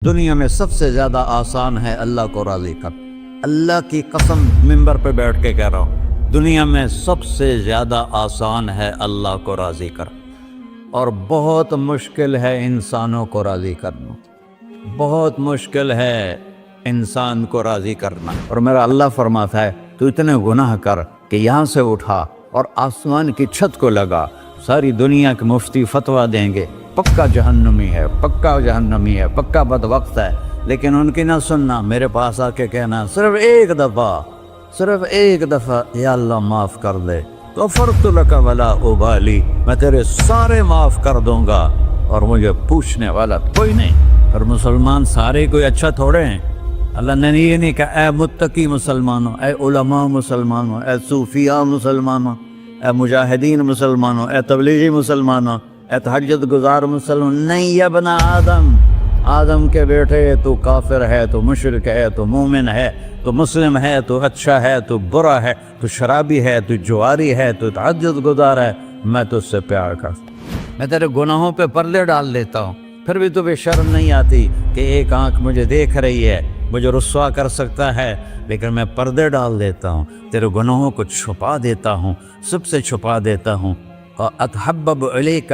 دنیا میں سب سے زیادہ آسان ہے اللہ کو راضی کر۔ اللہ کی قسم منبر پہ بیٹھ کے کہہ رہا ہوں، دنیا میں سب سے زیادہ آسان ہے اللہ کو راضی کر، اور بہت مشکل ہے انسانوں کو راضی کرنا، بہت مشکل ہے انسان کو راضی کرنا۔ اور میرا اللہ فرماتا ہے تو اتنے گناہ کر کہ یہاں سے اٹھا اور آسمان کی چھت کو لگا، ساری دنیا کے مفتی فتویٰ دیں گے پکا جہنمی ہے، پکا جہنمی ہے، پکا بدبخت ہے، لیکن ان کی نہ سننا، میرے پاس آ کے کہنا صرف ایک دفعہ یا اللہ معاف کر دے، غفرت لک ولا ابالی، میں تیرے سارے معاف کر دوں گا اور مجھے پوچھنے والا کوئی نہیں۔ اور مسلمان سارے کوئی اچھا تھوڑے ہیں، اللہ نے یہ نہیں کہا اے متقی مسلمانوں، اے علماء مسلمانوں، اے صوفیاء مسلمانوں، اے مجاہدین مسلمانوں، اے تبلیغی مسلمانوں، اے تہجد گزار مسلمان، نہیں یا ابن آدم کے بیٹے، تو کافر ہے، تو مشرک ہے، تو مومن ہے، تو مسلم ہے، تو اچھا ہے، تو برا ہے، تو شرابی ہے، تو جواری ہے، تو تہجد گزار ہے، میں تجھ سے پیار کرتا ہوں، میں تیرے گناہوں پہ پردے ڈال دیتا ہوں، پھر بھی تمہیں شرم نہیں آتی کہ ایک آنکھ مجھے دیکھ رہی ہے، مجھے رسوا کر سکتا ہے، لیکن میں پردے ڈال دیتا ہوں، تیرے گناہوں کو چھپا دیتا ہوں، سب سے چھپا دیتا ہوں۔ اتحبب الیک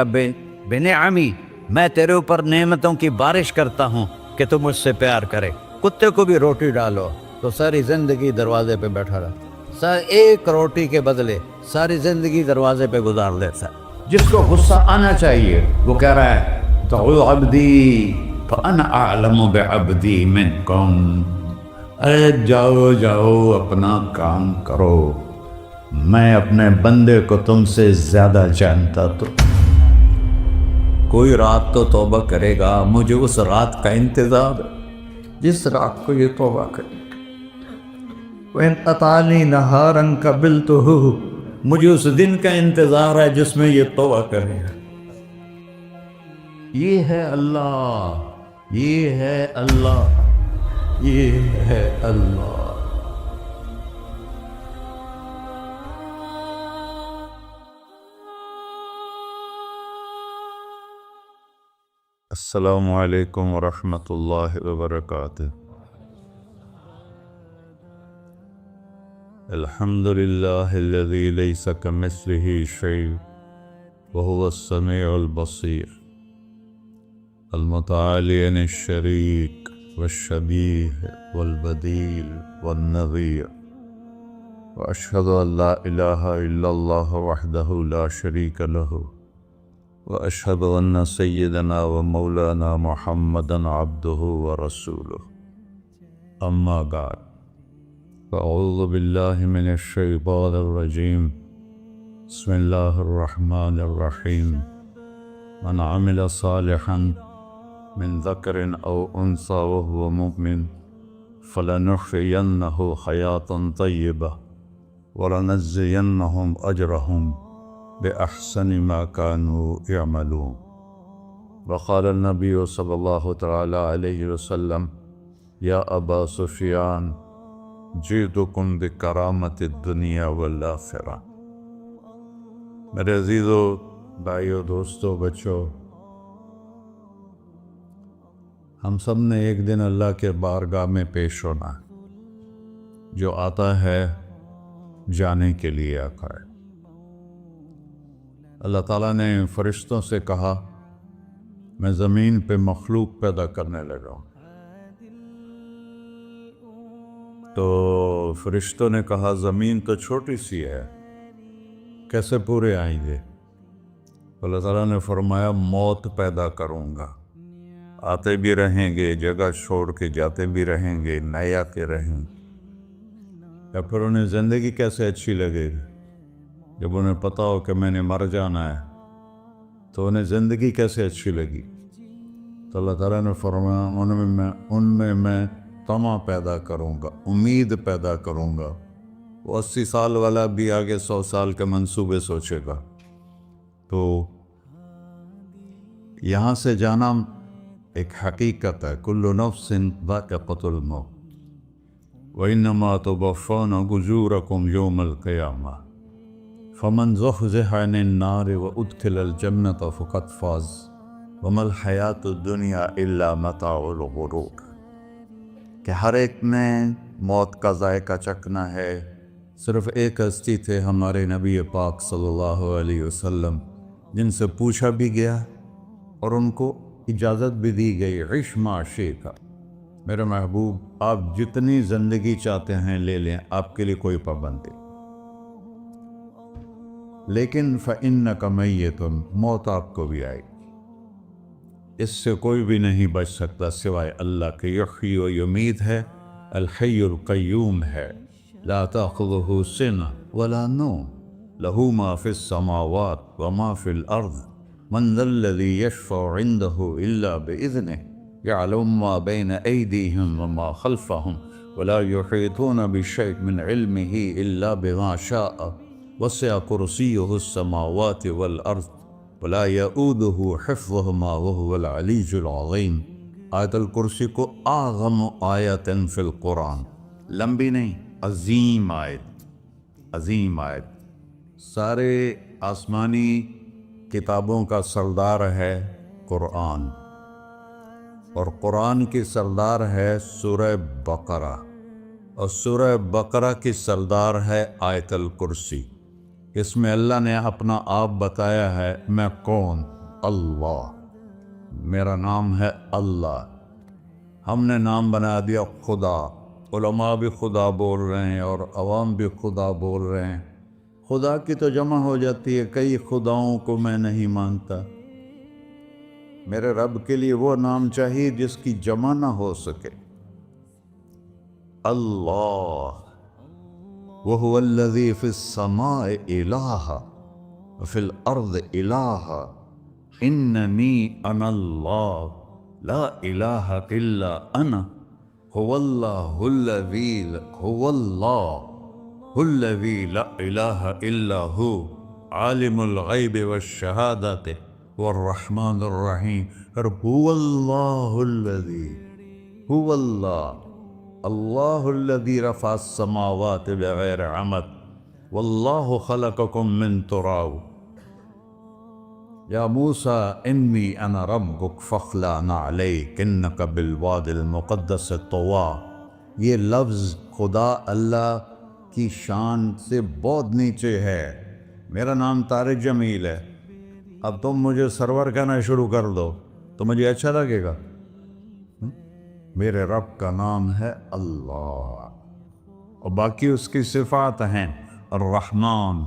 بنعمی، میں تیرے اوپر نعمتوں کی بارش کرتا ہوں کہ تم مجھ سے پیار کرے۔ کتے کو بھی روٹی ڈالو تو ساری زندگی دروازے پہ بیٹھا رہا، ایک روٹی کے بدلے ساری زندگی دروازے پہ گزار دیتا ہے۔ جس کو غصہ آنا چاہیے وہ کہہ رہا ہے تو عبدی فانا اعلم بعبدی منکم، اے جاؤ اپنا کام کرو، میں اپنے بندے کو تم سے زیادہ جانتا۔ تو کوئی رات تو توبہ کرے گا، مجھے اس رات کا انتظار ہے جس رات کو یہ توبہ کرے۔ وَإِنْ أَطَعَنِي نَهَارًا قَبِلْتُهُ، مجھے اس دن کا انتظار ہے جس میں یہ توبہ کرے گا۔ یہ ہے اللہ، یہ ہے اللہ، یہ ہے اللہ۔ السلام علیکم ورحمۃ اللہ وبرکاتہ۔ الحمد للہ الذی لیس کمثلہ شیء وہو السمیع البصیر، المتعالی عن الشریک والشبیہ والبدیل والنظیر، واشہد ان لا الہ الا اللہ وحدہ لا شریک لہ، واشہد ان سیدنا و مولانا محمدا عبدہ ورسولہ، اما بعد فاعوذ باللہ من الشیطان الرجیم، بسم اللہ الرحمن الرحیم، من عمل صالحا من ذکر او انثی وهو مؤمن فلنحیینہ حیاة طیبہ ولنجزینہم اجرہم بأحسن ما كانوا يعملون۔ وقال النبی صلی اللہ تعالی علیہ وسلم یا ابا سفیان جئتکم بکرامت الدنیا والآخرہ۔ میرے عزیزو، بھائیو، دوستو، بچو، ہم سب نے ایک دن اللہ کے بارگاہ میں پیش ہونا ہے۔ جو آتا ہے جانے کے لیے آتا ہے۔ اللہ تعالیٰ نے فرشتوں سے کہا میں زمین پہ مخلوق پیدا کرنے لگا ہوں، تو فرشتوں نے کہا زمین تو چھوٹی سی ہے، کیسے پورے آئیں گے؟ اللہ تعالیٰ نے فرمایا موت پیدا کروں گا، آتے بھی رہیں گے، جگہ چھوڑ کے جاتے بھی رہیں گے، نئے آتے رہیں گے۔ یا پھر انہیں زندگی کیسے اچھی لگے گی؟ جب انہیں پتا ہو کہ میں نے مر جانا ہے تو انہیں زندگی کیسے اچھی لگی؟ تو اللہ تعالیٰ نے فرمایا ان میں میں طمع پیدا کروں گا، امید پیدا کروں گا۔ وہ 80 سال والا بھی آگے 100 سال کے منصوبے سوچے گا۔ تو یہاں سے جانا ایک حقیقت ہے، کل نفس ذائقۃ الموت وانما توفون اجورکم یوم القیامہ، فمن زحزح عن النار وادخل الجنة فقد فاز وما الحیات الدنیا الا متاع الغرور، کہ ہر ایک نے موت کا ذائقہ چکھنا ہے۔ صرف ایک ہستی تھے ہمارے نبی پاک صلی اللہ علیہ وسلم، جن سے پوچھا بھی گیا اور ان کو اجازت بھی دی گئی، عش ما شئت، میرے محبوب آپ جتنی زندگی چاہتے ہیں لے لیں، آپ کے لیے کوئی پابندی، لیکن فإنک میت، موت آپ کو بھی آئے گی، اس سے کوئی بھی نہیں بچ سکتا سوائے اللہ کے۔ یحیی و یمیت ہے، الحی القیوم ہے، لا تأخذہ سنہ ولا نوم، لہ ما فی السماوات وما فی الارض، من ذا الذی یشفع عنده الا بإذنہ، یعلم ما بین ایدیہم وما خلفہم، ولا یحیطون بشیء من علمہ الا بما شاء، وسع کرسیہ السماوات والارض، ولا یؤودہ حفظہما وہو العلی العظیم۔ آیت الکرسی کو اعظم آیت فی القرآن، لمبی نہیں، عظیم آیت، عظیم آیت، سارے آسمانی کتابوں کا سردار ہے قرآن، اور قرآن کی سردار ہے سورہ بقرہ، اور سورہ بقرہ کی سردار ہے آیت الکرسی۔ اس میں اللہ نے اپنا آپ بتایا ہے، میں کون؟ اللہ، میرا نام ہے اللہ۔ ہم نے نام بنا دیا خدا، علماء بھی خدا بول رہے ہیں اور عوام بھی خدا بول رہے ہیں۔ خدا کی تو جمع ہو جاتی ہے، کئی خداؤں کو میں نہیں مانتا، میرے رب کے لیے وہ نام چاہیے جس کی جمع نہ ہو سکے۔ اللہ، وَهُوَ الَّذِي فِي السَّمَاءِ إِلَٰهٌ وَفِي الْأَرْضِ إِلَٰهٌ إِنَّنِي أَنَا اللَّهُ لَا إِلَٰهَ إِلَّا أَنَا هُوَ اللَّهُ الَّذِي لَا إِلَٰهَ إِلَّا هُوَ عَالِمُ الْغَيْبِ وَالشَّهَادَةِ وَالرَّحْمَٰنُ الرَّحِيمُ۔ هُوَ اللَّهُ الَّذِي، هُوَ اللَّهُ، اللہ الذی رفع السماوات بغیر عمد، واللہ خلقکم من تراب، یا موسیٰ انی انا ربک فاخلع نعلیک انک بالوادی المقدس طویٰ۔ یہ لفظ خدا اللہ کی شان سے بہت نیچے ہے۔ میرا نام طارق جمیل ہے، اب تم مجھے سرور کہنا شروع کر دو تو مجھے اچھا لگے گا؟ میرے رب کا نام ہے اللہ، اور باقی اس کی صفات ہیں الرحمن،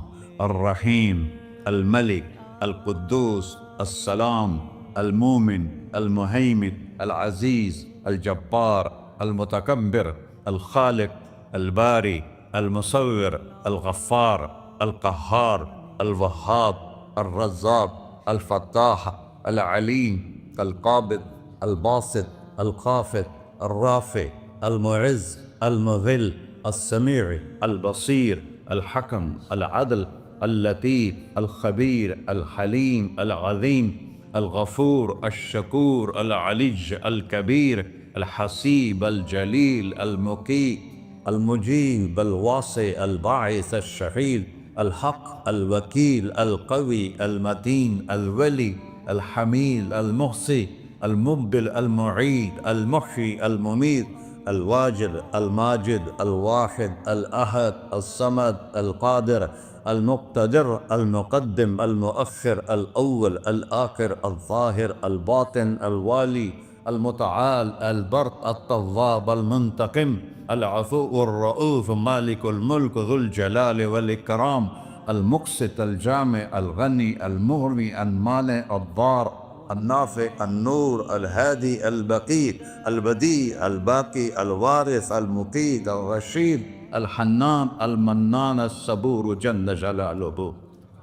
الرحیم، الملک، القدوس، السلام، المومن، المہیمن، العزیز، الجبار، المتکبر، الخالق، الباری، المصور، الغفار، القہار، الوہاب، الرزاق، الفتاح، العلیم، القابض، الباسط، الخافض، الرافع، المعز، المذل، السمیع، البصیر، الحکم، العدل، اللطیف، الخبیر، الحلیم، العظیم، الغفور، الشکور، العلی، الکبیر، الحسیب، الجلیل، المقیت، المجیب، الواسع، الباعث، الشہید، الحق، الوکیل، القوی، المتین، الولی، الحمید، المحصی، المبدل، المعید، المحیی، الممیت، الواجد، الماجد، الواحد، الأحد، الصمد، القادر، المقتدر، المقدم، المؤخر، الأول، الآخر، الظاهر، الباطن، الوالي، المتعال، البر، التواب، المنتقم، العفو، الرؤوف، مالك الملك، ذو الجلال والإكرام، المقسط، الجامع، الغني، المغني، المانع، الضار، النافع، النور، الهادي، البقي، البديع، الباقي، الوارث، المقيت، الرشيد، الحنان، المنان، الصبور جل جلالہ۔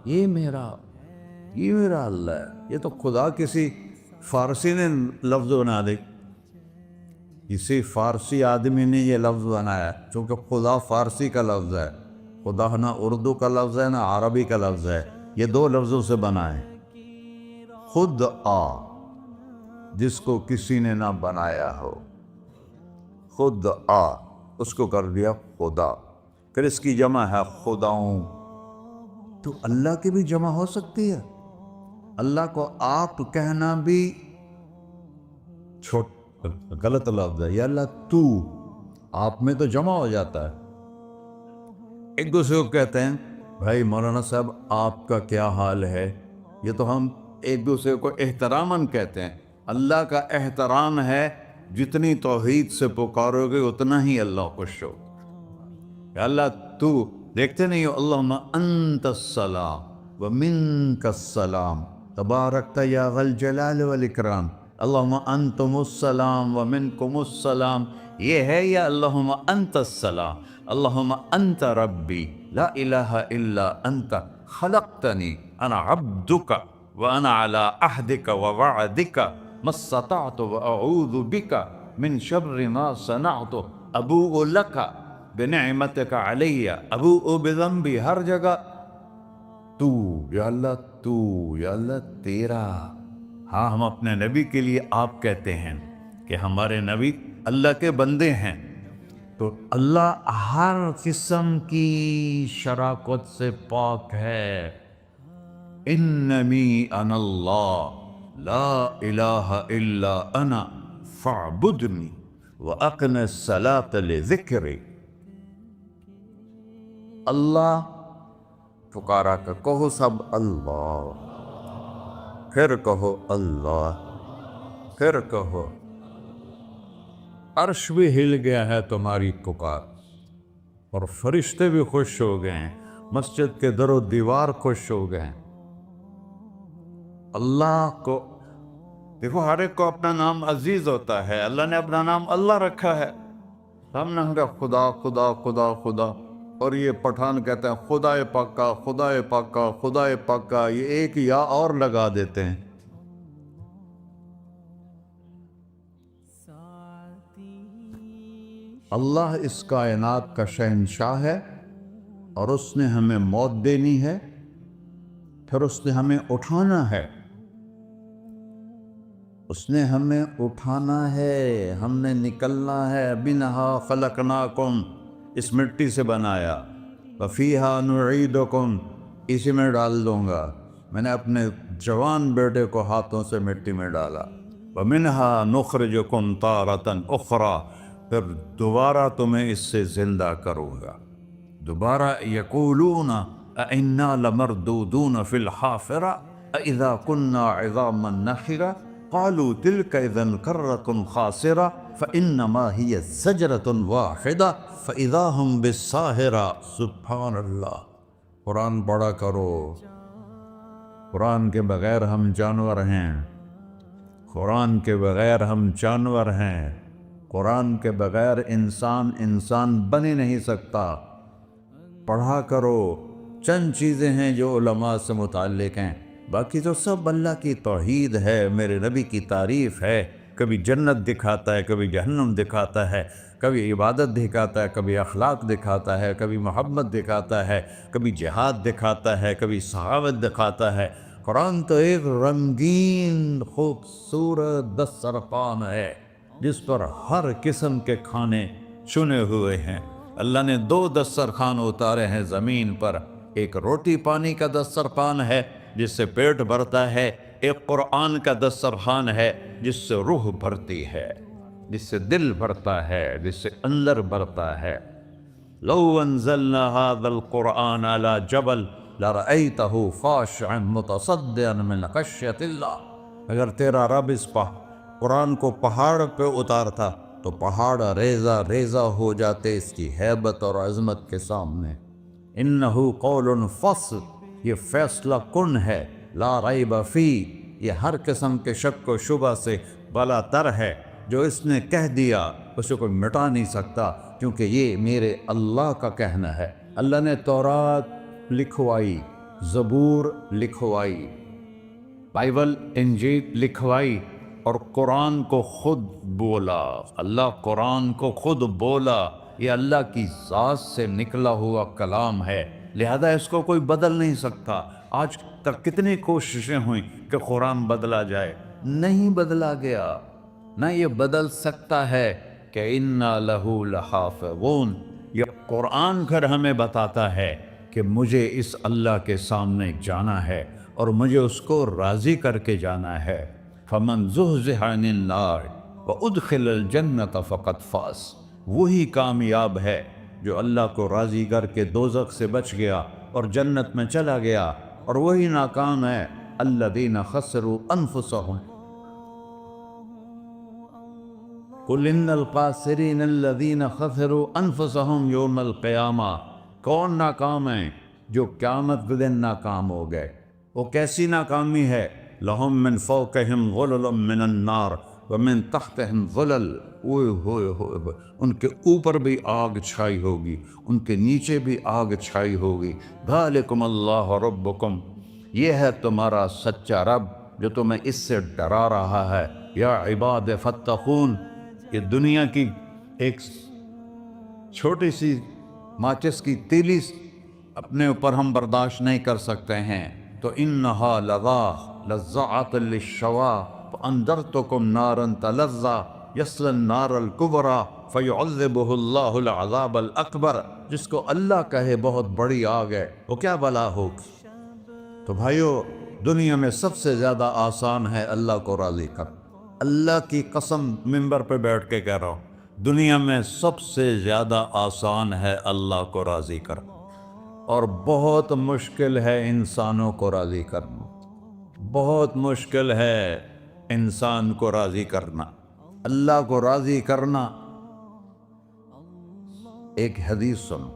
یہ میرا اللہ ہے۔ یہ تو خدا کسی فارسی نے لفظ بنا دی، کسی فارسی آدمی نے یہ لفظ بنایا، چونکہ خدا فارسی کا لفظ ہے، خدا نہ اردو کا لفظ ہے نہ عربی کا لفظ ہے، یہ دو لفظوں سے بنا ہے۔ خود آ، جس کو کسی نے نہ بنایا ہو، خود آ، اس کو کر دیا خدا، پھر اس کی جمع ہے خداؤں۔ تو اللہ کی بھی جمع ہو سکتی ہے، اللہ کو آپ کہنا بھی چھوٹ غلط لفظ ہے، یا اللہ تو، آپ میں تو جمع ہو جاتا ہے۔ ایک دوسرے کو کہتے ہیں بھائی مولانا صاحب آپ کا کیا حال ہے، یہ تو ہم ایک دوسرے کو احتراماً کہتے ہیں۔ اللہ کا احترام ہے جتنی توحید سے پکارو گے اتنا ہی اللہ خوش ہو۔ کہ اللہ تو، دیکھتے نہیں ہو اللہم انت السلام ومنک السلام تبارکت یا ذا الجلال والاکرام، اللہم انتم السلام ومنکم السلام، یہ ہے یا اللہم انت السلام، اللہم انت ربی لا الہ الا انت خلقتنی انا عبدک وانا علی عہدک ووعدک ما استطعت واعوذ بک من شر ما صنعت ابوء لک بنعمتک علی ابوء بذنبی، ہر جگہ تو، یا اللہ تو، یا اللہ تیرا۔ ہاں ہم اپنے نبی کے لیے آپ کہتے ہیں کہ ہمارے نبی اللہ کے بندے ہیں، تو اللہ ہر قسم کی شراکت سے پاک ہے۔ اننی انا اللہ لا الہ الا انا فاعبدنی واقم الصلاۃ لذکری۔ اللہ پکارا کہ کہو سب اللہ، پھر کہو اللہ، پھر کہو۔ عرش بھی ہل گیا ہے تمہاری پکار، اور فرشتے بھی خوش ہو گئے ہیں، مسجد کے در و دیوار خوش ہو گئے ہیں۔ اللہ کو دیکھو، ہر ایک کو اپنا نام عزیز ہوتا ہے، اللہ نے اپنا نام اللہ رکھا ہے۔ ہم نے کہا خدا خدا خدا خدا، اور یہ پٹھان کہتے ہیں خدا پاکا خدا پاکا خدا پاکا، یہ ایک یا اور لگا دیتے ہیں۔ اللہ اس کائنات کا شہنشاہ ہے، اور اس نے ہمیں موت دینی ہے، پھر اس نے ہمیں اٹھانا ہے، اس نے ہمیں اٹھانا ہے، ہم نے نکلنا ہے۔ منہا خلقناکم، اس مٹی سے بنایا، وفیہا نعیدکم، اسی میں ڈال دوں گا۔ میں نے اپنے جوان بیٹے کو ہاتھوں سے مٹی میں ڈالا۔ ومنہا نخرجکم تارۃ اخری، پھر دوبارہ تمہیں اس سے زندہ کروں گا۔ دوبارہ یقولون اَإِنَّا لَمَرْدُودُونَ فِي الْحَافِرَةِ أَإِذَا كُنَّا عِظَامًا نَخِرَةً قَالُوا تِلْكَ إِذًا كَرَّةٌ خَاسِرَةٌ فَإِنَّمَا هِيَ زَجْرَةٌ وَاحِدَةٌ فَإِذَا هُمْ بِالسَّاهِرَةِ۔ سبحان اللہ، قرآن پڑھا کرو۔ قرآن کے بغیر ہم جانور ہیں، قرآن کے بغیر ہم جانور ہیں، قرآن کے بغیر انسان بن ہی نہیں سکتا۔ پڑھا کرو۔ چند چیزیں ہیں جو علماء سے متعلق ہیں، باقی تو سب اللہ کی توحید ہے، میرے نبی کی تعریف ہے۔ کبھی جنت دکھاتا ہے، کبھی جہنم دکھاتا ہے، کبھی عبادت دکھاتا ہے، کبھی اخلاق دکھاتا ہے، کبھی محبت دکھاتا ہے، کبھی جہاد دکھاتا ہے، کبھی سخاوت دکھاتا ہے۔ قرآن تو ایک رنگین خوبصورت دسترخوان ہے جس پر ہر قسم کے کھانے چنے ہوئے ہیں۔ اللہ نے 2 دسترخوان اتارے ہیں زمین پر، ایک روٹی پانی کا دسترخوان ہے جس سے پیٹ بھرتا ہے، ایک قرآن کا دسترخوان ہے جس سے روح بھرتی ہے، جس سے دل بھرتا ہے، جس سے اندر بھرتا ہے۔ لو انزلنا هذا القرآن على جبل لرأيته خاشعا متصدعا من خشية اللہ، اگر تیرا رب اس قرآن کو پہاڑ پہ اتارتا تو پہاڑ ریزہ ریزہ ہو جاتے اس کی ہیبت اور عظمت کے سامنے۔ انہو قول فصل، یہ فیصلہ کن ہے، لا ریب فی، یہ ہر قسم کے شک و شبہ سے بلا تر ہے۔ جو اس نے کہہ دیا اسے کوئی مٹا نہیں سکتا، کیونکہ یہ میرے اللہ کا کہنا ہے۔ اللہ نے تورات لکھوائی، زبور لکھوائی، بائبل انجیل لکھوائی، اور قرآن کو خود بولا۔ اللہ قرآن کو خود بولا، یہ اللہ کی ذات سے نکلا ہوا کلام ہے، لہذا اس کو کوئی بدل نہیں سکتا۔ آج تک کتنی کوششیں ہوئیں کہ قرآن بدلا جائے، نہیں بدلا گیا، نہ یہ بدل سکتا ہے کہ اِنَّا لَهُ لَحَافِظُونَ۔ یہ قرآن پھر ہمیں بتاتا ہے کہ مجھے اس اللہ کے سامنے جانا ہے اور مجھے اس کو راضی کر کے جانا ہے۔ فَمَنْ زُحْزِحَ عَنِ النَّارِ وَأُدْخِلَ الْجَنَّةَ فَقَدْ فَازَ، وہی کامیاب ہے جو اللہ کو راضی کر کے دوزخ سے بچ گیا اور جنت میں چلا گیا، اور وہی ناکام ہے الَّذِينَ خَسِرُوا أَنفُسَهُمْ قُلْ إِنَّ الْخَاسِرِينَ الَّذِينَ خَسِرُوا أَنفُسَهُمْ يَوْمَ الْقِيَامَةِ، کون ناکام ہیں؟ جو قیامت کے دن ناکام ہو گئے۔ وہ کیسی ناکامی ہے؟ لَهُم مِّن فَوْقِهِمْ ظُلُلٌ مِّنَ النَّارِ وَمِن تَحْتِهِمْ ظُلَلٌ، اوئے ہوئے ہوئے، ان کے اوپر بھی آگ چھائی ہوگی، ان کے نیچے بھی آگ چھائی ہوگی۔ ذَلِكُمُ اللَّهُ رَبُّكُمْ، یہ ہے تمہارا سچا رب جو تمہیں اس سے ڈرا رہا ہے۔ یا عباد فاتقون، یہ دنیا کی ایک چھوٹی سی ماچس کی تیلی اپنے اوپر ہم برداشت نہیں کر سکتے ہیں، تو انہا لظیٰ لذعۃ للشوا فانذرتکم نارا تلظیٰ یصلی النار الکبریٰ فیعذبہ اللہ العذاب الاکبر، جس کو اللہ کہے بہت بڑی آگ ہے وہ کیا بلا ہوگی۔ تو بھائیو، دنیا میں سب سے زیادہ آسان ہے اللہ کو راضی کر، اللہ کی قسم منبر پہ بیٹھ کے کہہ رہا ہوں، دنیا میں سب سے زیادہ آسان ہے اللہ کو راضی کر، اور بہت مشکل ہے انسانوں کو راضی کرنا، بہت مشکل ہے انسان کو راضی کرنا۔ اللہ کو راضی کرنا، ایک حدیث سنو،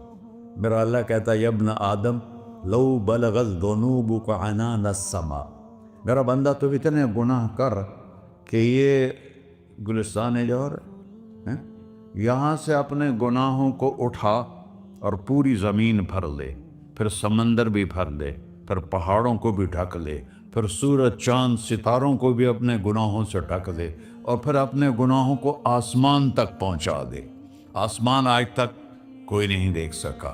میرا اللہ کہتا ہے یا ابن آدم لو بلغت ذنوبک عنان السماء، میرا بندہ تو اتنے گناہ کر کہ یہ گلستان جوہر ہے، یہاں سے اپنے گناہوں کو اٹھا اور پوری زمین بھر لے، پھر سمندر بھی بھر لے، پھر پہاڑوں کو بھی ڈھک لے، پھر سورج چاند ستاروں کو بھی اپنے گناہوں سے ڈھک دے، اور پھر اپنے گناہوں کو آسمان تک پہنچا دے۔ آسمان آج تک کوئی نہیں دیکھ سکا،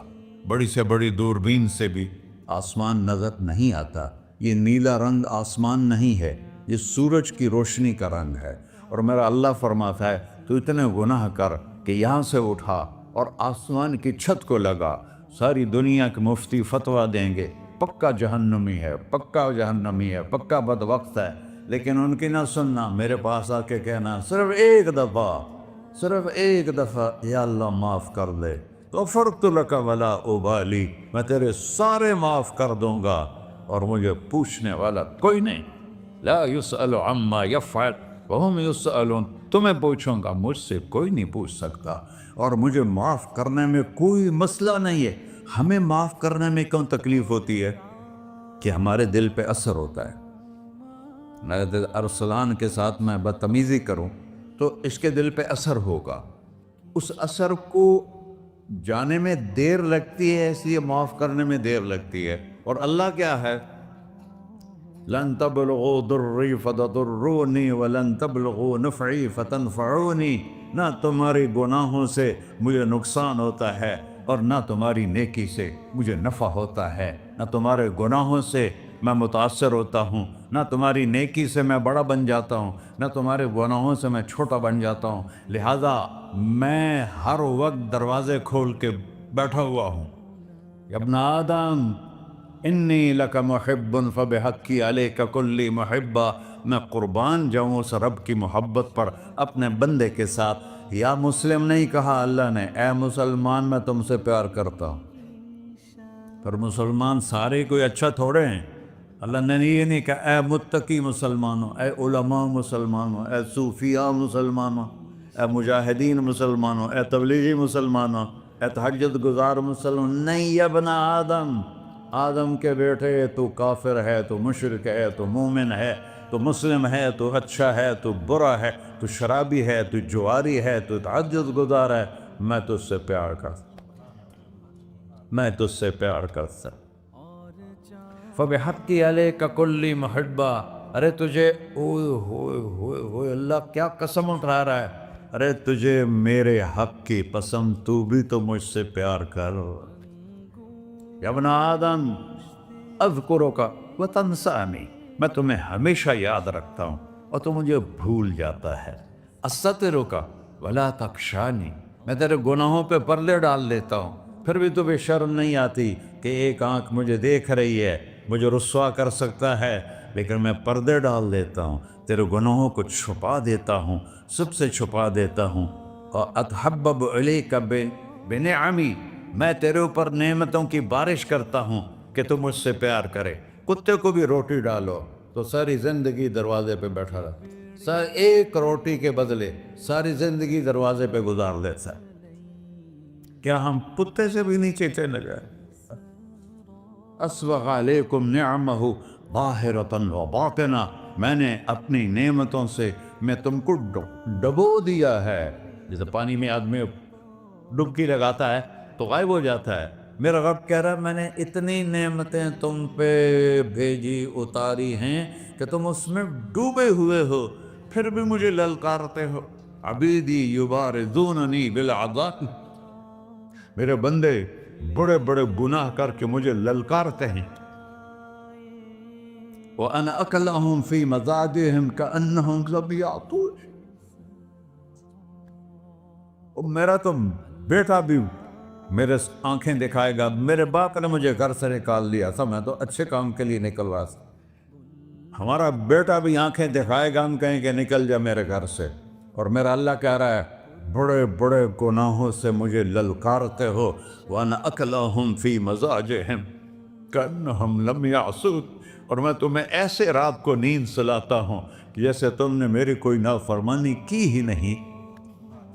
بڑی سے بڑی دوربین سے بھی آسمان نظر نہیں آتا۔ یہ نیلا رنگ آسمان نہیں ہے، یہ سورج کی روشنی کا رنگ ہے۔ اور میرا اللہ فرماتا ہے تو اتنے گناہ کر کہ یہاں سے اٹھا اور آسمان کی چھت کو لگا، ساری دنیا کے مفتی فتویٰ دیں گے پکا جہنمی ہے، پکا جہنمی ہے، پکا بدبخت ہے، لیکن ان کی نہ سننا، میرے پاس آ کے کہنا صرف ایک دفعہ یا اللہ معاف کر دے، غفرت لک ولا ابالی، میں تیرے سارے معاف کر دوں گا اور مجھے پوچھنے والا کوئی نہیں۔ لا یسأل عما یفعل وہم یسألون، تمہیں پوچھوں گا، مجھ سے کوئی نہیں پوچھ سکتا، اور مجھے معاف کرنے میں کوئی مسئلہ نہیں ہے۔ ہمیں معاف کرنے میں کیوں تکلیف ہوتی ہے؟ کہ ہمارے دل پہ اثر ہوتا ہے۔ میں ارسلان کے ساتھ میں بدتمیزی کروں تو اس کے دل پہ اثر ہوگا، اس اثر کو جانے میں دیر لگتی ہے، اس لیے معاف کرنے میں دیر لگتی ہے۔ اور اللہ کیا ہے؟ لن تبلغوا ضری فتضرونی ولن تبلغوا نفعی فتنفعونی، نہ تمہاری گناہوں سے مجھے نقصان ہوتا ہے اور نہ تمہاری نیکی سے مجھے نفع ہوتا ہے، نہ تمہارے گناہوں سے میں متاثر ہوتا ہوں، نہ تمہاری نیکی سے میں بڑا بن جاتا ہوں، نہ تمہارے گناہوں سے میں چھوٹا بن جاتا ہوں، لہذا میں ہر وقت دروازے کھول کے بیٹھا ہوا ہوں۔ یا ابن آدم انی لک محب فبحقی علیک کلی محبہ، میں قربان جاؤں اس رب کی محبت پر اپنے بندے کے ساتھ۔ یا مسلم نہیں کہا اللہ نے، اے مسلمان میں تم سے پیار کرتا ہوں۔ پر مسلمان سارے کوئی اچھا تھوڑے ہیں، اللہ نے یہ نہیں کہا اے متقی مسلمانوں، اے علماء مسلمانوں، اے صوفیاء مسلمانوں، اے مجاہدین مسلمانوں، اے تبلیغی مسلمانوں، اے تہجد گزار مسلمان، نہیں یا ابن آدم، آدم کے بیٹے، تو کافر ہے، تو مشرک ہے، تو مومن ہے، تو مسلم ہے، تو اچھا ہے، تو برا ہے، تو شرابی ہے، تو جواری ہے، تو تہجد گزار ہے، میں تجھ سے پیار کرتا، میں تجھ سے پیار کرتا۔ فبحقی علیک کلی محبہ، ارے تجھے اوئے ہوئے ہوئے ہوئے، اللہ کیا قسم اٹھا رہا ہے، ارے تجھے میرے حق کی قسم، تو بھی تو مجھ سے پیار کر۔ یا ابن آدم اذکرک وتنسانی، میں تمہیں ہمیشہ یاد رکھتا ہوں اور تو مجھے بھول جاتا ہے۔ استترک ولا تخشانی، میں تیرے گناہوں پہ پردے ڈال دیتا ہوں، پھر بھی تمہیں شرم نہیں آتی کہ ایک آنکھ مجھے دیکھ رہی ہے، مجھے رسوا کر سکتا ہے، لیکن میں پردے ڈال دیتا ہوں تیرے گناہوں کو چھپا دیتا ہوں، سب سے چھپا دیتا ہوں. اور اتحبب علیک بنعمی، میں تیرے اوپر نعمتوں کی بارش کرتا ہوں کہ تم مجھ سے پیار کرے. کتے کو بھی روٹی ڈالو تو ساری زندگی دروازے پہ بیٹھا رہا، ایک روٹی کے بدلے ساری زندگی دروازے پہ گزار دیتا ہے. کیا ہم کتے سے بھی نیچے چلے گئے؟ اسبغ علیکم نعمہ ظاہرۃ و باطنہ، میں نے اپنی نعمتوں سے میں تم کو ڈبو دیا ہے. جیسے پانی میں آدمی ڈبکی لگاتا ہے تو غائب ہو جاتا ہے. میرا رب کہہ رہا ہے میں نے اتنی نعمتیں تم پہ بھیجی اتاری ہیں کہ تم اس میں ڈوبے ہوئے ہو، پھر بھی مجھے للکارتے ہو. عبیدی یبارزوننی بالعذاب، میرے بندے بڑے بڑے گناہ کر کے مجھے للکارتے ہیں. وَأَنَا أَكْلَهُمْ فِي مَزَاجِهِمْ كَأَنَّهُمْ لَمْ يَعْطُونِ، میرا تو بیٹا بھی میرے آنکھیں دکھائے گا. میرے باپ نے مجھے گھر سے نکال دیا تھا، میں تو اچھے کام کے لیے نکل رہا تھا. ہمارا بیٹا بھی آنکھیں دکھائے گا، ہم کہیں کہ نکل جا میرے گھر سے. اور میرا اللہ کہہ رہا ہے بڑے بڑے گناہوں سے مجھے للکارتے ہو. وَأَنَا أَكْلَهُمْ فِي مَزَاجِهِمْ كَأَنَّهُمْ لَمْ يَعْصُونِ، اور میں تمہیں ایسے رات کو نیند سلاتا ہوں کہ جیسے تم نے میری کوئی نافرمانی کی ہی نہیں.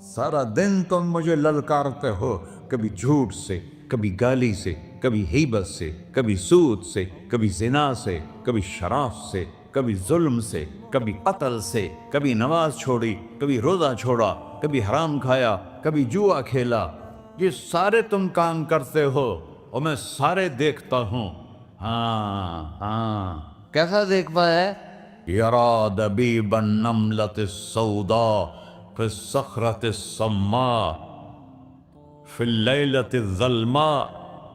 سارا دن تم مجھے للکارتے ہو، کبھی جھوٹ سے، کبھی گالی سے، کبھی غیبت سے، کبھی سود سے، کبھی زنا سے، کبھی شراب سے، کبھی ظلم سے، کبھی قتل سے، کبھی نماز چھوڑی، کبھی روزہ چھوڑا، کبھی حرام کھایا، کبھی جوا کھیلا. یہ سارے تم کام کرتے ہو اور میں سارے دیکھتا ہوں. ہاں کیسا دیکھتا ہے؟ یرا دبیب النملۃ السوداء فی الصخرۃ الصماء فی اللیلۃ الظلماء.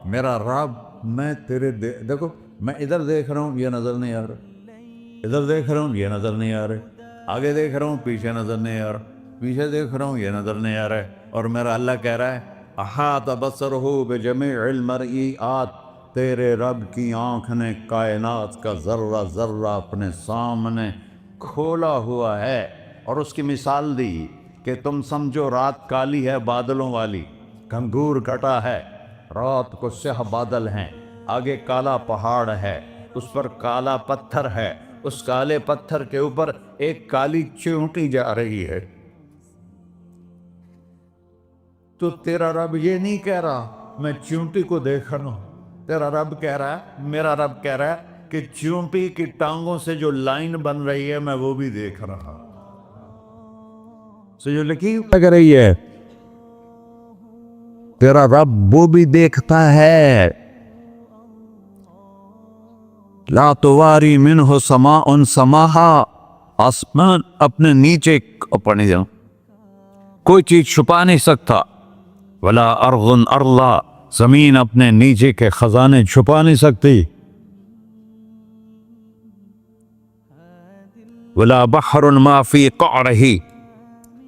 میرا رب میں تیرے دیکھو، میں ادھر دیکھ رہا ہوں یہ نظر نہیں آ رہا، ادھر دیکھ رہا ہوں یہ نظر نہیں آ رہا، آگے دیکھ رہا ہوں پیچھے نظر نہیں آ رہا، پیچھے دیکھ رہا ہوں یہ نظر نہیں آ رہا ہے. اور میرا اللہ کہہ رہا ہے احاط بصرہ بجمیع المرئیات، تیرے رب کی آنکھ نے کائنات کا ذرہ ذرہ اپنے سامنے کھولا ہوا ہے. اور اس کی مثال دی کہ تم سمجھو رات کالی ہے بادلوں والی، گھنگور گھٹا ہے، رات کو سیاہ بادل ہیں، آگے کالا پہاڑ ہے، اس پر کالا پتھر ہے، اس کالے پتھر کے اوپر ایک کالی چیونٹی جا رہی ہے. تو تیرا رب یہ نہیں کہہ رہا میں چیونٹی کو دیکھ رہا ہوں، تیرا رب کہہ رہا ہے، میرا رب کہہ رہا ہے کہ چیونٹی کی ٹانگوں سے جو لائن بن رہی ہے میں وہ بھی دیکھ رہا ہوں. جو لکیر لگ رہی ہے تیرا رب وہ بھی دیکھتا ہے. لا تواری منہ سماء سماہا، آسمان اپنے نیچے پڑھنے جاؤں کوئی چیز چھپا نہیں سکتا. ولا ارض ارضا، زمین اپنے نیچے کے خزانے چھپا نہیں سکتی. ولا بحر ما فی قعرہ،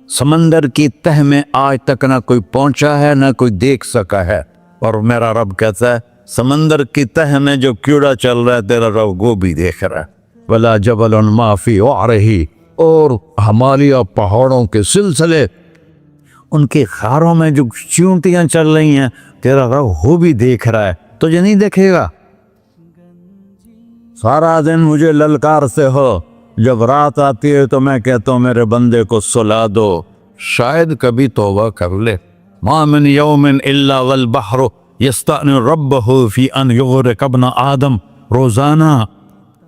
سمندر کی تہ میں آج تک نہ کوئی پہنچا ہے نہ کوئی دیکھ سکا ہے. اور میرا رب کہتا ہے سمندر کی تہ میں جو کیڑا چل رہا ہے تیرا رب وہ بھی دیکھ رہا ہے. ولا جبل ما فی وعرہ، اور ہمالیہ پہاڑوں کے سلسلے ان کے خاروں میں جو چیونٹیاں چل رہی ہیں تیرا رب وہ بھی دیکھ رہا ہے. تجھے نہیں دیکھے گا؟ سارا دن مجھے للکار سے ہو، جب رات آتی ہے تو میں کہتا ہوں میرے بندے کو سلا دو، شاید کبھی توبہ کر لے. ما من یوم الا والبحر یستأذن ربہ فی ان یغرق ابن آدم. روزانہ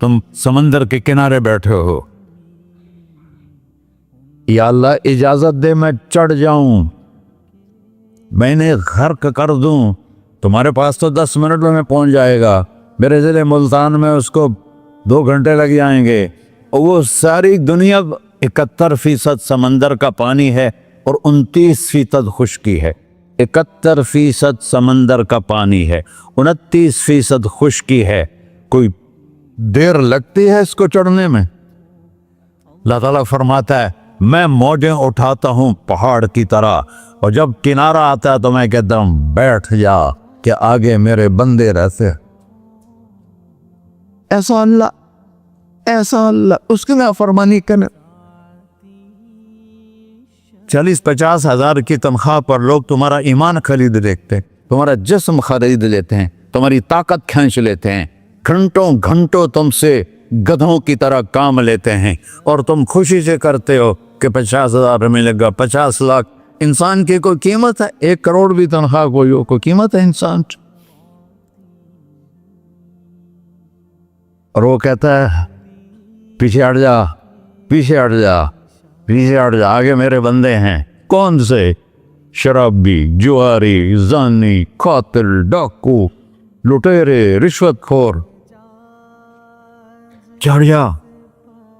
تم سمندر کے کنارے بیٹھے ہو، یا اللہ اجازت دے میں چڑھ جاؤں، میں نے غرق کر دوں. تمہارے پاس تو 10 منٹ میں پہنچ جائے گا، میرے ضلع ملتان میں اس کو 2 گھنٹے لگ جائیں گے. اور وہ ساری دنیا 71% سمندر کا پانی ہے اور 29% خشکی ہے. 71% سمندر کا پانی ہے، 29% خشکی ہے. کوئی دیر لگتی ہے اس کو چڑھنے میں؟ اللہ تعالیٰ فرماتا ہے میں موجیں اٹھاتا ہوں پہاڑ کی طرح، اور جب کنارہ آتا ہے تو میں کہتا ہوں بیٹھ جا کہ آگے میرے بندے رہتے. ایسا اللہ ایسا اللہ اس کی نافرمانی کرنا. 40-50 ہزار کی تنخواہ پر لوگ تمہارا ایمان خرید لیتے ہیں, تمہارا جسم خرید لیتے ہیں, تمہاری طاقت کھینچ لیتے ہیں, گھنٹوں گھنٹوں تم سے گدھوں کی طرح کام لیتے ہیں, اور تم خوشی سے کرتے ہو کہ 50,000 ملے گا, 50 لاکھ. انسان کی کوئی قیمت ہے؟ 1 کروڑ بھی تنخواہ کوئی قیمت ہے انسان؟ اور وہ کہتا ہے پیچھے ہٹ جا, پیچھے ہٹ جا, پیچھے ہٹ جا, آگے میرے بندے ہیں. کون سے؟ شرابی, جواری, زانی, قاتل, ڈاکو, لٹیرے, رشوت خور. چڑھ جا.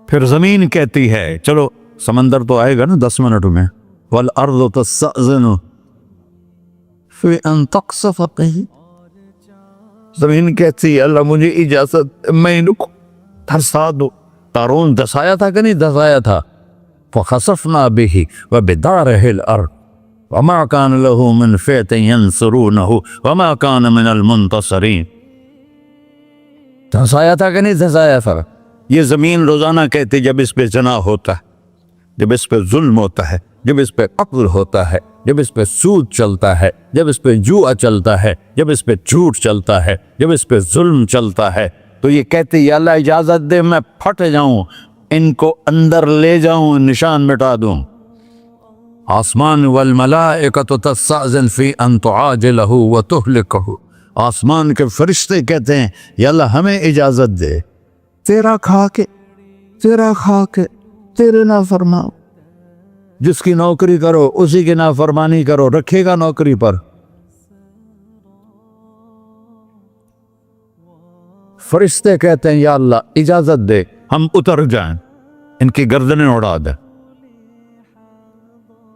پھر زمین کہتی ہے چلو سمندر تو آئے گا نا 10 منٹ میں. والارض تستأذن فی ان تقصف قیل. زمین کہتی ہے اللہ مجھے اجازت, میں ان کو دھسا دو. قارون دھسایا تھا کہ نہیں دھسایا تھا؟ فخسفنا به وبداره الارض وما كان له من فئة ينصرونه وما كان من المنتصرين. دھسایا تھا کہ نہیں دھسایا تھا؟ یہ زمین روزانہ کہتی جب اس پہ زنا ہوتا ہے, جب اس پہ ظلم ہوتا ہے, جب اس پہ قتل ہوتا ہے, جب اس پہ سود چلتا ہے, جب اس پہ جوا چلتا ہے, جب اس پہ جھوٹ چلتا ہے, جب اس پہ ظلم چلتا ہے, تو یہ کہتے یا اللہ اجازت دے میں پھٹ جاؤں, ان کو اندر لے جاؤں, نشان مٹا دوں. آسمان والملائکۃ تستأذن فی ان تعاجلہ وتہلکہ. آسمان کے فرشتے کہتے ہیں یا اللہ ہمیں اجازت دے, تیرا کھا کے تیرے نافرمان. جس کی نوکری کرو اسی کی نافرمانی کرو, رکھے گا نوکری پر. فرشتے کہتے ہیں یا اللہ اجازت دے ہم اتر جائیں, ان کی گردنیں اڑا دیں.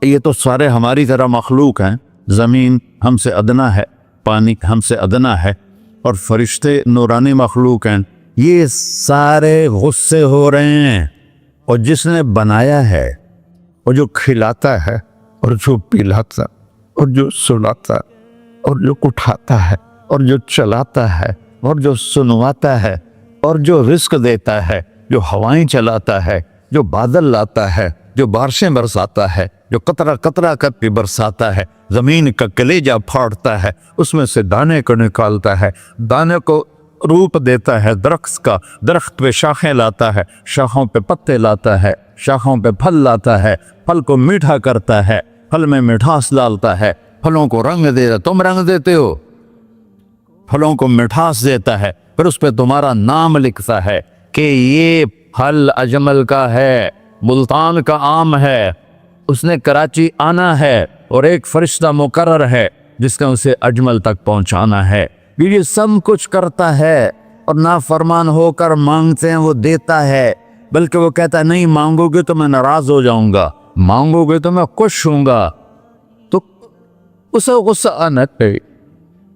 یہ تو سارے ہماری طرح مخلوق ہیں. زمین ہم سے ادنا ہے, پانی ہم سے ادنا ہے, اور فرشتے نورانی مخلوق ہیں. یہ سارے غصے ہو رہے ہیں, اور جس نے بنایا ہے, اور جو کھلاتا ہے, اور جو پلاتا, اور جو سلاتا, اور جو اٹھاتا ہے, اور جو چلاتا ہے, اور جو سنواتا ہے, اور جو رزق دیتا ہے, جو ہوائیں چلاتا ہے, جو بادل لاتا ہے, جو بارشیں برساتا ہے, جو قطرہ قطرہ کر کے برساتا ہے, زمین کا کلیجہ پھاڑتا ہے, اس میں سے دانے کو نکالتا ہے, دانے کو روپ دیتا ہے درخت کا, درخت پہ شاخیں لاتا ہے, شاخوں پہ پتے لاتا ہے, شاخوں پہ پھل لاتا ہے, پھل کو میٹھا کرتا ہے, پھل میں مٹھاس ڈالتا ہے, پھلوں کو رنگ دیتا. تم رنگ دیتے ہو, پھلوں کو مٹھاس دیتا ہے, پھر اس پہ تمہارا نام لکھتا ہے کہ یہ پھل اجمل کا ہے, ملتان کا آم ہے, اس نے کراچی آنا ہے, اور ایک فرشتہ مقرر ہے جس نے اسے اجمل تک پہنچانا ہے. یہ سب کچھ کرتا ہے, اور نافرمان ہو کر مانگتے ہیں وہ دیتا ہے, بلکہ وہ کہتا ہے نہیں مانگو گے تو میں ناراض ہو جاؤں گا, مانگو گے تو میں خوش ہوں گا. تو اسے غصہ آنا چاہیے,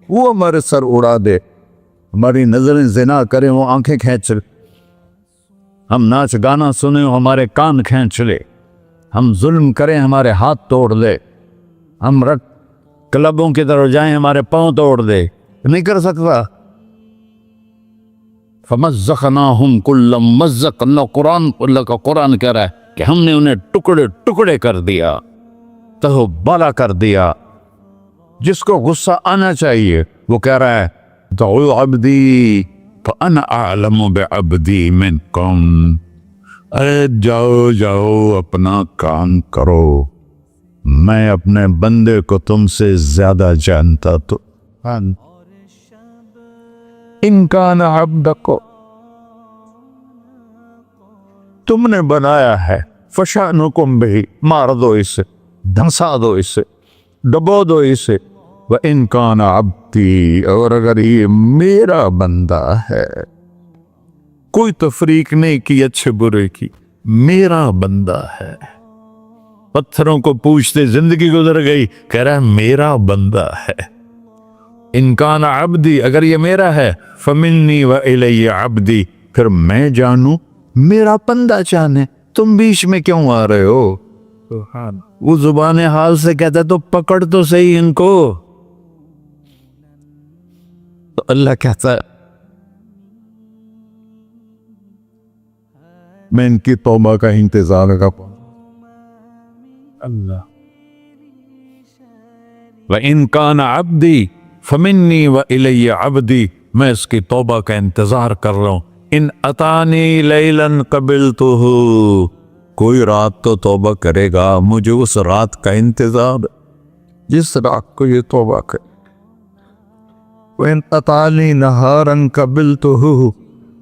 وہ ہمارے سر اڑا دے, ہماری نظریں زنا کریں وہ آنکھیں کھینچ لے, ہم ناچ گانا سنیں ہمارے کان کھینچ لے, ہم ظلم کریں ہمارے ہاتھ توڑ دے, ہم رٹ کلبوں کی طرف جائیں ہمارے پاؤں توڑ دے. نہیں کر سکتا. فَمَزَّقْنَاهُمْ كُلَّ مُمَزَّقٍ. اللہ کا قرآن کہہ رہا ہے کہ ہم نے انہیں ٹکڑے ٹکڑے کر دیا, تہو بالا کر دیا. جس کو غصہ آنا چاہیے وہ کہہ رہا ہے دعوا عبدی فانا اعلم بعبدی منکم. ارے جاؤ جاؤ اپنا کام کرو, میں اپنے بندے کو تم سے زیادہ جانتا. تو ان کان عبدک, تم نے بنایا ہے, فشانکم بہی, مار دو اسے, دھنسا دو اسے, ڈبو دو اسے. وَإِن كَانَ عَبْدِي, اور اگر یہ میرا بندہ ہے, کوئی تفریق نہیں کی اچھے برے کی, میرا بندہ ہے. پتھروں کو پوچھتے زندگی گزر گئی, کہہ رہا ہے میرا بندہ ہے. ان کان عبدی, اگر یہ میرا ہے, فمنی والی عبدی, پھر میں جانوں میرا بندہ جانے, تم بیچ میں کیوں آ رہے ہو؟ وہ زبان حال سے کہتا ہے تو پکڑ تو صحیح ان کو. تو اللہ کہتا ہے میں ان کی توبہ کا انتظار کروں. اللہ وَإِن كَانَ عَبْدِي فَمِنِّي وَإِلَيَّ عَبْدِي، میں اس کی توبہ کا انتظار کر رہا ہوں. ان اتانی لیلاً قبلتہ، کوئی رات تو توبہ کرے گا، مجھے اس رات کا انتظار جس رات کو یہ توبہ کرے. وَإِنْ أَطَانِي نَهَارًا قَبِلْتُهُ،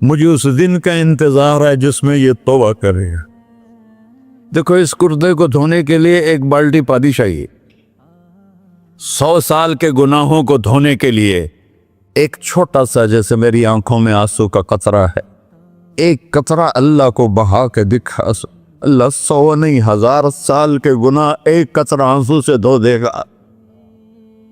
مجھے اس دن کا انتظار ہے جس میں یہ توبہ کرے گا. دیکھو اس کردے کو دھونے کے لیے ایک بالٹی پانی چاہیے. 100 سال کے گناہوں کو دھونے کے لیے ایک چھوٹا سا، جیسے میری آنکھوں میں آنسو کا قطرہ ہے، ایک قطرہ اللہ کو بہا کے دکھا، اللہ 100 نہیں 1000 سال کے گناہ ایک قطرہ آنسو سے دھو دے گا.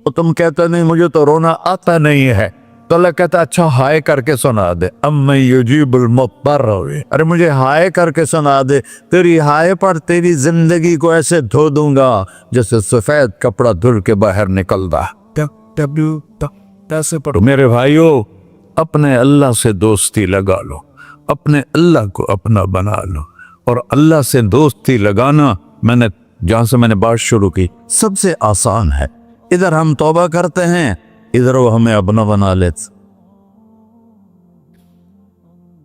تو تم کہتے نہیں مجھے تو رونا آتا نہیں ہے، تو اللہ کہتا اچھا ہائے کر کے سنا دے. اَمَّن يُجِيبُ الْمُضْطَرَّ، ارے مجھے ہائے کر کے سنا دے، تیری ہائے پر تیری زندگی کو ایسے دھو دوں گا جیسے سفید کپڑا دھل کے باہر نکلتا. میرے بھائیو، اپنے اللہ سے دوستی لگا لو، اپنے اللہ کو اپنا بنا لو. اور اللہ سے دوستی لگانا، جہاں سے میں نے بات شروع کی، سب سے آسان ہے. ادھر ہم توبہ کرتے ہیں، ادھر وہ ہمیں اپنا بنا لیتے.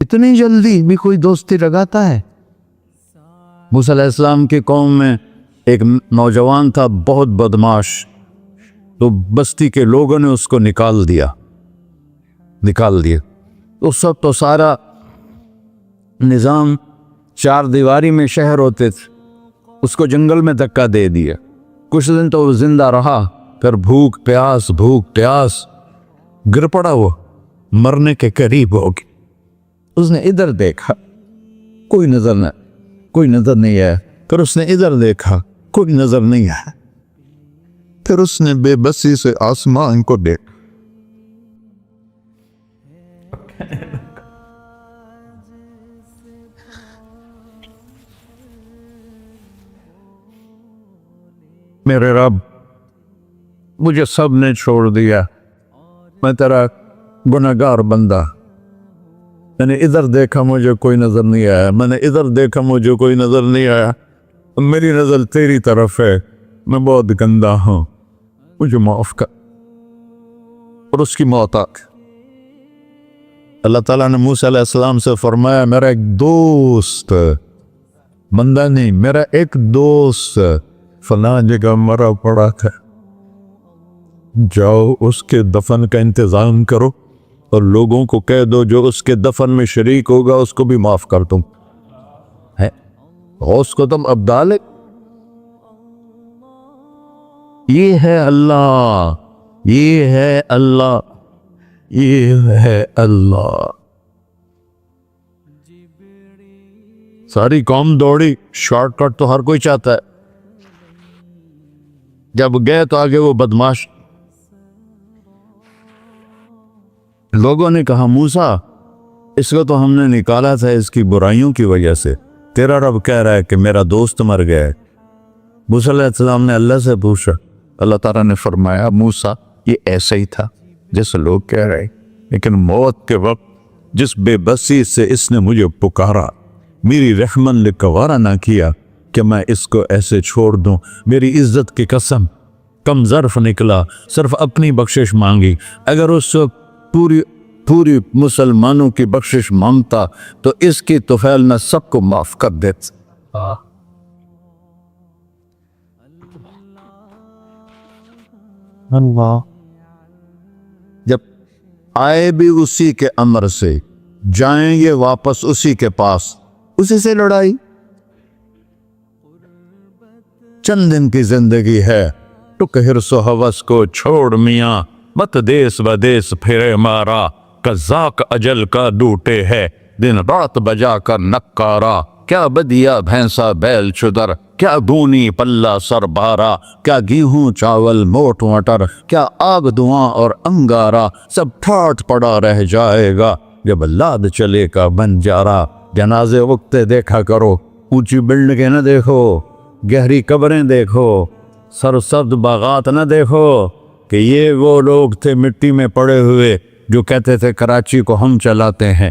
اتنی جلدی بھی کوئی دوستی لگاتا ہے؟ موسیٰ علیہ السلام کی قوم میں ایک نوجوان تھا بہت بدماش، تو بستی کے لوگوں نے اس کو نکال دیا. اس وقت تو سارا نظام 4 دیواری میں شہر ہوتے تھے، اس کو جنگل میں دھکا دے دیا. کچھ دن تو وہ زندہ رہا، پھر بھوک پیاس گر پڑا، وہ مرنے کے قریب ہو گیا. اس نے ادھر دیکھا، کوئی نظر نہیں آیا. پھر اس نے ادھر دیکھا، کوئی نظر نہیں آیا. پھر اس نے بے بسی سے آسمان کو دیکھا. میرے رب، مجھے سب نے چھوڑ دیا، میں تیرا گناہگار بندہ. میں نے ادھر دیکھا مجھے کوئی نظر نہیں آیا، میں نے ادھر دیکھا مجھے کوئی نظر نہیں آیا. میری نظر تیری طرف ہے، میں بہت گندا ہوں، مجھے معاف کر. اور اس کی موت آ گئی. اللہ تعالیٰ نے موسیٰ علیہ السلام سے فرمایا میرا ایک دوست، بندہ نہیں، میرا ایک دوست فلاں جگہ مرا پڑا تھا، جاؤ اس کے دفن کا انتظام کرو اور لوگوں کو کہہ دو جو اس کے دفن میں شریک ہوگا اس کو بھی معاف کر دوں. غوث کو تم ابدال. یہ ہے اللہ، یہ ہے اللہ، یہ ہے اللہ. ساری قوم دوڑی، شارٹ کٹ تو ہر کوئی چاہتا ہے. جب گئے تو آگے وہ بدماش. لوگوں نے کہا موسیٰ اس کو تو ہم نے نکالا تھا اس کی برائیوں کی وجہ سے، تیرا رب کہہ رہا ہے کہ میرا دوست مر گیا ہے. موسیٰ علیہ السلام نے اللہ سے پوچھا، اللہ تعالیٰ نے فرمایا موسیٰ یہ ایسا ہی تھا جیسے لوگ کہہ رہے، لیکن موت کے وقت جس بے بسی سے اس نے مجھے پکارا، میری رحمن نے گوارا نہ کیا کہ میں اس کو ایسے چھوڑ دوں. میری عزت کی قسم، کم ظرف نکلا، صرف اپنی بخشش مانگی. اگر اس پوری مسلمانوں کی بخشش مانگتا تو اس کی طفیل نہ سب کو معاف کر دیتا. اللہ جب آئے بھی اسی کے امر سے، جائیں گے واپس اسی کے پاس، اسی سے لڑائی. چند دن کی زندگی ہے، ٹک حرص و ہوس کو چھوڑ میاں، مت دیس بدیس پھرے مارا. قزاق اجل کا ڈوٹے ہے، دن رات بجا کر نکارا. کیا بدیا بھینسا بیل چدر، کیا گونی پلہ سر بارا. کیا گیہوں چاول موٹ مٹر، کیا آگ دھواں اور انگارا. سب ٹھاٹ پڑا رہ جائے گا جب لاد چلے کا بنجارا. جنازے اگتے دیکھا کرو، اونچی بلڈنگیں نہ دیکھو، گہری قبریں دیکھو، سرسبز باغات نہ دیکھو کہ یہ وہ لوگ تھے مٹی میں پڑے ہوئے جو کہتے تھے کراچی کو ہم چلاتے ہیں.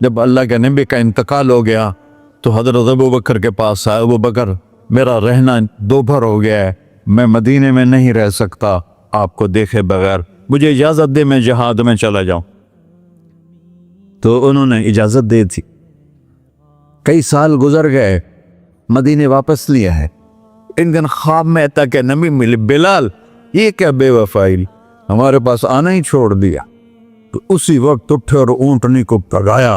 جب اللہ کے نبی کا انتقال ہو گیا تو حضرت ابو بکر کے پاس آیا، ابو بکر میرا رہنا دوپہر ہو گیا ہے، میں مدینے میں نہیں رہ سکتا آپ کو دیکھے بغیر، مجھے اجازت دے میں جہاد میں چلا جاؤں۔ تو انہوں نے اجازت دے تھی۔ کئی سال گزر گئے، مدینے واپس لیا ہے، ان دن خواب میں تک نبی ملے، بلال یہ کیا بے وفائی، ہمارے پاس آنا ہی چھوڑ دیا۔ تو اسی وقت اٹھے اور اونٹنی کو پگایا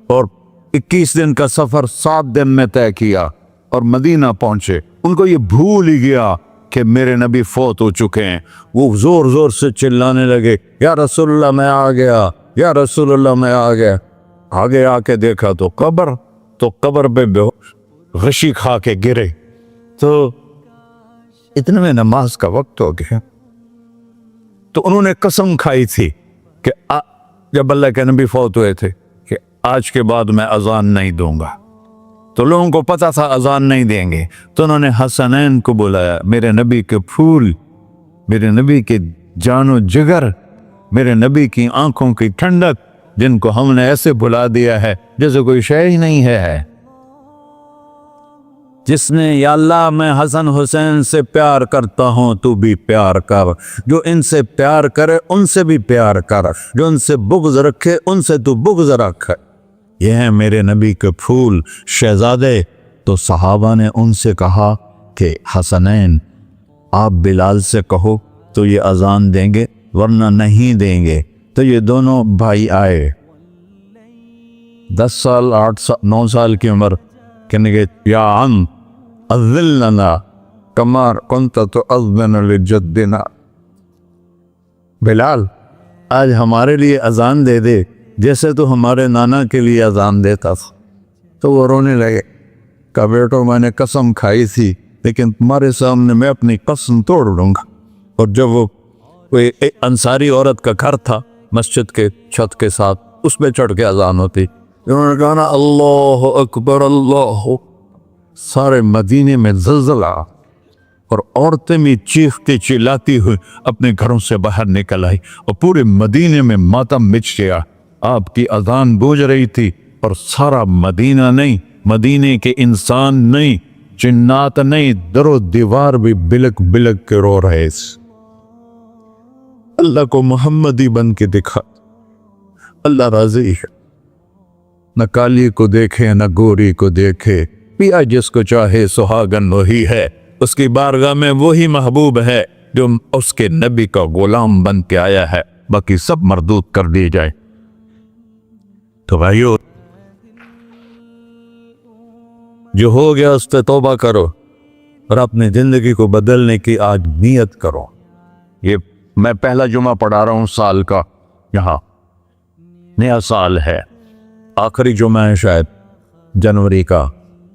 اور 21 دن کا سفر 7 دن میں طے کیا اور مدینہ پہنچے۔ ان کو یہ بھول ہی گیا کہ میرے نبی فوت ہو چکے ہیں۔ وہ زور زور سے چلانے لگے، یا رسول اللہ میں آ گیا، یا رسول اللہ میں آ گیا۔ آگے آ کے دیکھا تو قبر پہ غشی کھا کے گرے۔ تو اتنے میں نماز کا وقت ہو گیا۔ تو انہوں نے قسم کھائی تھی کہ جب اللہ کے نبی فوت ہوئے تھے کہ آج کے بعد میں اذان نہیں دوں گا۔ تو لوگوں کو پتا تھا اذان نہیں دیں گے، تو انہوں نے حسنین کو بلایا، میرے نبی کے پھول، میرے نبی کے جان و جگر، میرے نبی کی آنکھوں کی ٹھنڈک، جن کو ہم نے ایسے بلا دیا ہے جیسے کوئی شے ہی نہیں ہے۔ جس نے یا اللہ میں حسن حسین سے پیار کرتا ہوں تو بھی پیار کر، جو ان سے پیار کرے ان سے بھی پیار کر، جو ان سے بغض رکھے ان سے تو بغض رکھ۔ یہ ہیں میرے نبی کے پھول شہزادے۔ تو صحابہ نے ان سے کہا کہ حسنین آپ بلال سے کہو تو یہ اذان دیں گے، ورنہ نہیں دیں گے۔ تو یہ دونوں بھائی آئے، 10 سال 8 سال 9 سال کی عمر، کہنے گے یا عم اذن لنا کما کنت تؤذن لجدنا، بلال آج ہمارے لیے اذان دے دے جیسے تو ہمارے نانا کے لیے اذان دیتا تھا۔ تو وہ رونے لگے، کہا بیٹو میں نے قسم کھائی تھی لیکن تمہارے سامنے میں اپنی قسم توڑ لوں گا۔ اور جب وہ کوئی انصاری عورت کا گھر تھا مسجد کے چھت کے ساتھ، اس پہ چڑھ کے اذان ہوتی، انہوں نے کہا نا اللہ اکبر اللہ، سارے مدینے میں زلزلہ، اور عورتیں بھی چیختی چلاتی ہوئی اپنے گھروں سے باہر نکل آئی، اور پورے مدینے میں ماتم مچ گیا۔ آپ کی اذان گونج رہی تھی اور سارا مدینہ نہیں، مدینے کے انسان نہیں، جنات نہیں، در و دیوار بھی بلک بلک کے رو رہے۔ اللہ کو محمدی بن کے دکھا، اللہ راضی ہے، نہ کالی کو دیکھے نہ گوری کو دیکھے، پیا جس کو چاہے سہاگن وہی ہے، اس کی بارگاہ میں وہی محبوب ہے جو اس کے نبی کا غلام بن کے آیا ہے، باقی سب مردود کر دی جائے۔ تو بھائیو جو ہو گیا اس سے توبہ کرو اور اپنی زندگی کو بدلنے کی آج نیت کرو۔ یہ میں پہلا جمعہ پڑھا رہا ہوں سال کا، یہاں نیا سال ہے، آخری جمعہ ہے شاید جنوری کا۔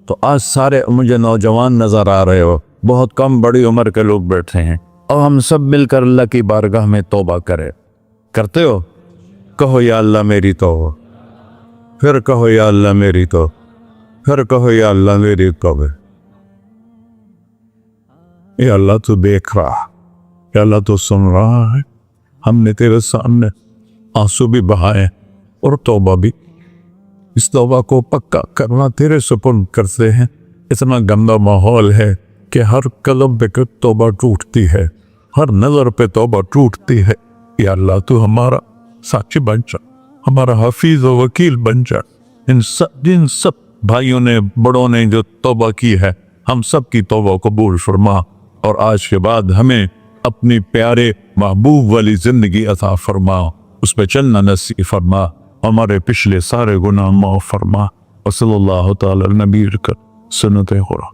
تو آج سارے مجھے نوجوان نظر آ رہے ہو، بہت کم بڑی عمر کے لوگ بیٹھے ہیں، اور ہم سب مل کر اللہ کی بارگاہ میں توبہ کرتے ہو؟ کہو یا اللہ میری توبہ، پھر کہو یا اللہ میری توبہ، پھر کہو یا اللہ میری توبہ۔ یا اللہ تو دیکھ رہا، یا اللہ تو سن رہا ہے، ہم نے تیرے سامنے آنسو بھی بہائے اور توبہ بھی، اس توبہ کو پکا کرنا تیرے سپرد کرتے ہیں۔ اتنا گندا ماحول ہے کہ ہر قلب پہ توبہ ٹوٹتی ہے، ہر نظر پہ توبہ ٹوٹتی ہے۔ یا اللہ تو ہمارا ساتھی بن جا، ہمارا حفیظ و وکیل بن جا۔ جن سب بھائیوں نے بڑوں نے جو توبہ کی ہے، ہم سب کی توبہ قبول فرما، اور آج کے بعد ہمیں اپنی پیارے محبوب والی زندگی عطا فرما، اس پہ چلنا نصیب فرما، ہمارے پچھلے سارے گناہ معاف فرما۔ وصلی اللہ تعالی نبی کر سنت خورا۔